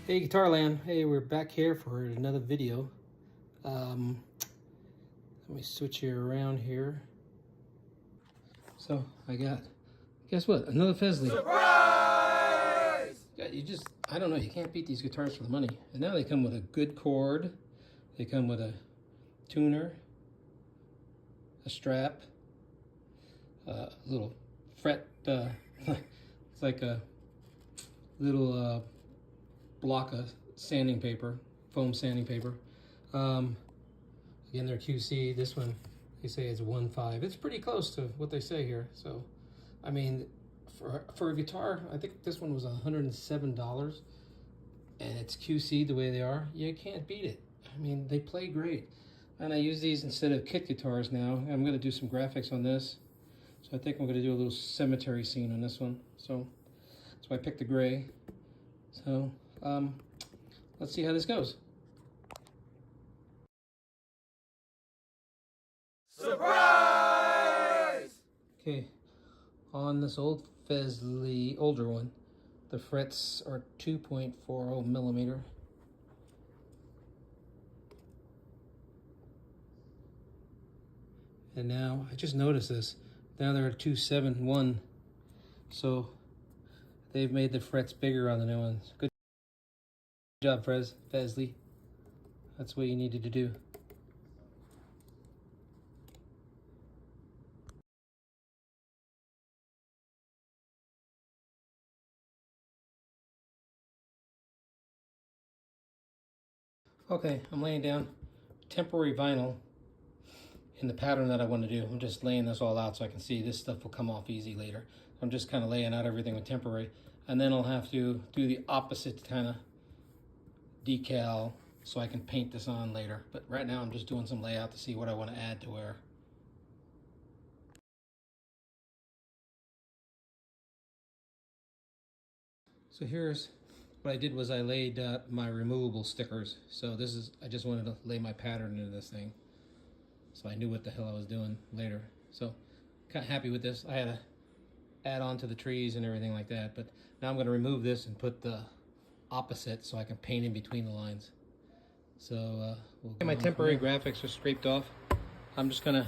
Hey Guitar Land, hey, we're back here for another video. Let me switch you around here. So I got, guess what? Another Fesley. Surprise! Yeah, I don't know, you can't beat these guitars for the money. And now they come with a good cord. They come with a tuner, a strap, a little fret, it's like a little block of sanding paper, foam sanding paper. Again, they're QC. This one, they say it's 1.5. It's pretty close to what they say here. So, I mean, for a guitar, I think this one was $107, and it's QC the way they are. You can't beat it. I mean, they play great. And I use these instead of kit guitars now. I'm gonna do some graphics on this. So I think I'm gonna do a little cemetery scene on this one. So that's why I picked the gray. So let's see how this goes. Surprise! Okay, on this old Fesley, older one, the frets are 2.40 millimeter. And now, I just noticed this, now they're at 271. So they've made the frets bigger on the new ones. Good job, Fesley. That's what you needed to do. Okay, I'm laying down temporary vinyl in the pattern that I want to do. I'm just laying this all out so I can see this stuff will come off easy later. I'm just kind of laying out everything with temporary, and then I'll have to do the opposite kind of decal so I can paint this on later. But right now I'm just doing some layout to see what I want to add to where. So here's what I did was I laid my removable stickers. So this is, I just wanted to lay my pattern into this thing so I knew what the hell I was doing later. So kind of happy with this. I had to add on to the trees and everything like that, but now I'm going to remove this and put the opposite so I can paint in between the lines. So my temporary graphics are scraped off. I'm just gonna,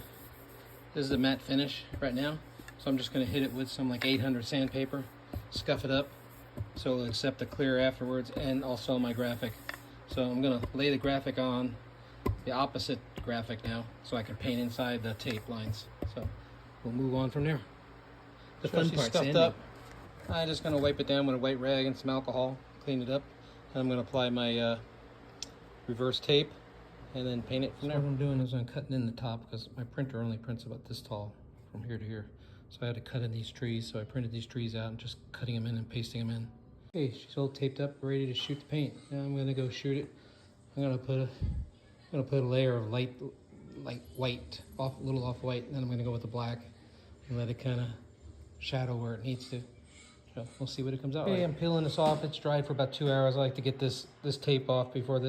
this is a matte finish right now, so I'm just gonna hit it with some like 800 sandpaper, scuff it up so it'll accept the clear afterwards, and also my graphic. So I'm gonna lay the graphic on the opposite graphic now so I can paint inside the tape lines. So we'll move on from there. The fun part's scuffed up. I'm just gonna wipe it down with a white rag and some alcohol, clean it up, and I'm gonna apply my reverse tape and then paint it from there. What I'm doing is I'm cutting in the top because my printer only prints about this tall from here to here. So I had to cut in these trees, so I printed these trees out and just cutting them in and pasting them in. Okay, she's all taped up, ready to shoot the paint. Now I'm gonna go shoot it. I'm gonna put a layer of light white, a little off white, and then I'm gonna go with the black and let it kind of shadow where it needs to. So we'll see what it comes out like. I'm peeling this off. It's dried for about 2 hours. I like to get this tape off before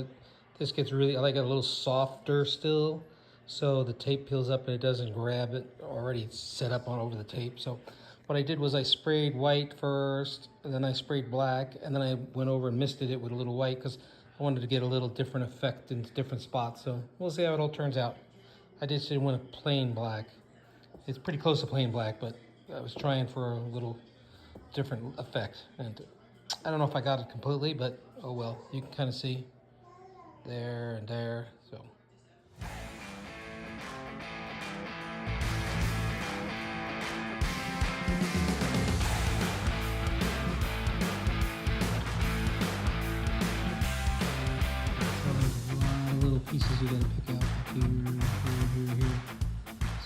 this gets really, I like it a little softer still, so the tape peels up and it doesn't grab it already set up all over the tape. So what I did was I sprayed white first, and then I sprayed black, and then I went over and misted it with a little white because I wanted to get a little different effect in different spots. So we'll see how it all turns out. I just didn't want a plain black. It's pretty close to plain black, but I was trying for a little different effect. And I don't know if I got it completely, but oh well. You can kind of see there and there, so. Little pieces you gotta pick out here.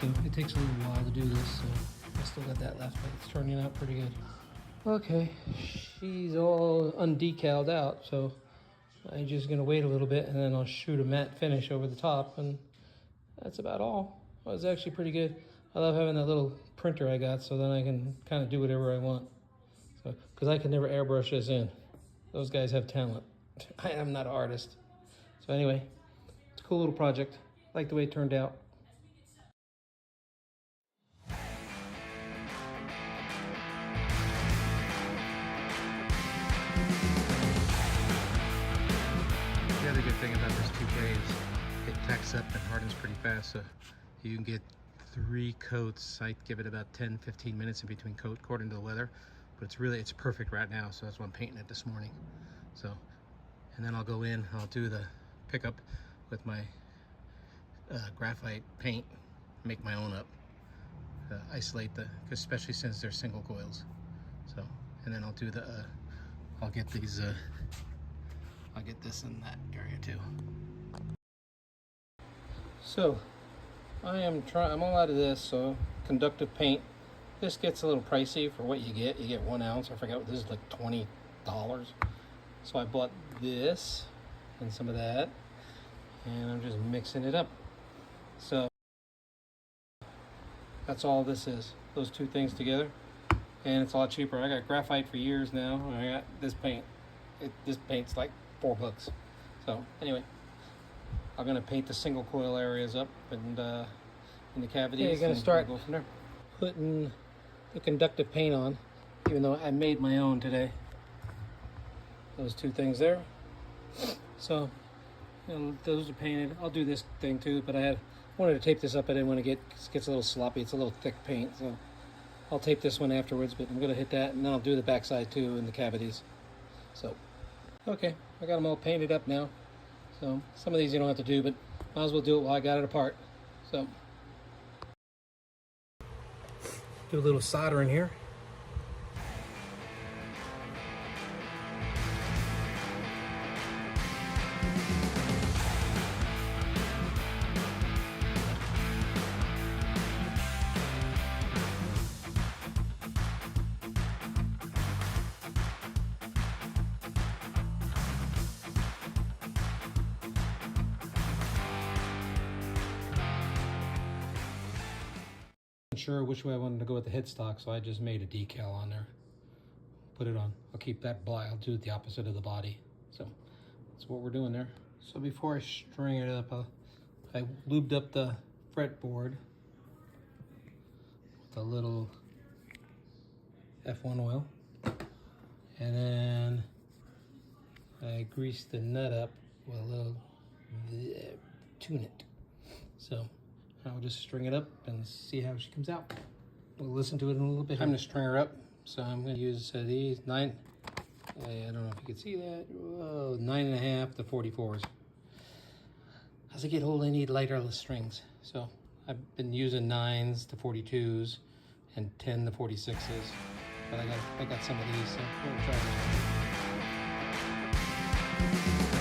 So it takes a little while to do this, so I still got that left, but it's turning out pretty good. Okay, she's all undecaled out, so I'm just gonna wait a little bit and then I'll shoot a matte finish over the top, and that's about all. Well, it's actually pretty good. I love having that little printer I got, so then I can kind of do whatever I want. So, because I can never airbrush this in. Those guys have talent. I am not an artist. So anyway, it's a cool little project. I like the way it turned out. thing about this toupee is it tacks up and hardens pretty fast, so you can get 3 coats. I give it about 10-15 minutes in between coat according to the weather, but it's perfect right now, so that's why I'm painting it this morning. So, and then I'll go in, I'll do the pickup with my graphite paint, make my own up, isolate especially since they're single coils. So, and then I'll do I'll get these, I'll get this in that area too. So, I'm all out of this, so conductive paint. This gets a little pricey for what you get. You get 1 ounce. I forgot what this is, like $20. So I bought this and some of that, and I'm just mixing it up. So that's all this is, those 2 things together, and it's a lot cheaper. I got graphite for years now, and I got this paint. This paint's like $4. So anyway, I'm gonna paint the single coil areas up and in the cavities. Yeah, you're gonna start go from there. Putting the conductive paint on, even though I made my own today. Those 2 things there. So, you know, those are painted. I'll do this thing too, but I wanted to tape this up. I didn't want to it gets a little sloppy. It's a little thick paint, so I'll tape this one afterwards. But I'm gonna hit that, and then I'll do the backside too in the cavities. So, okay, I got them all painted up now. So some of these you don't have to do, but might as well do it while I got it apart. So do a little solder in here. Sure which way I wanted to go with the headstock, so I just made a decal on there. Put it on. I'll keep that black. I'll do it the opposite of the body. So that's what we're doing there. So before I string it up, I lubed up the fretboard with a little F1 oil, and then I greased the nut up with a little tune it. So I'll just string it up and see how she comes out. We'll listen to it in a little bit. I'm gonna string her up, so I'm gonna use these 9. I don't know if you can see that. Whoa, 9.5 to 44s. As I get old, I need lighter strings, so I've been using 9s to 42s and 10 to 46s. But I got some of these, so we'll try this.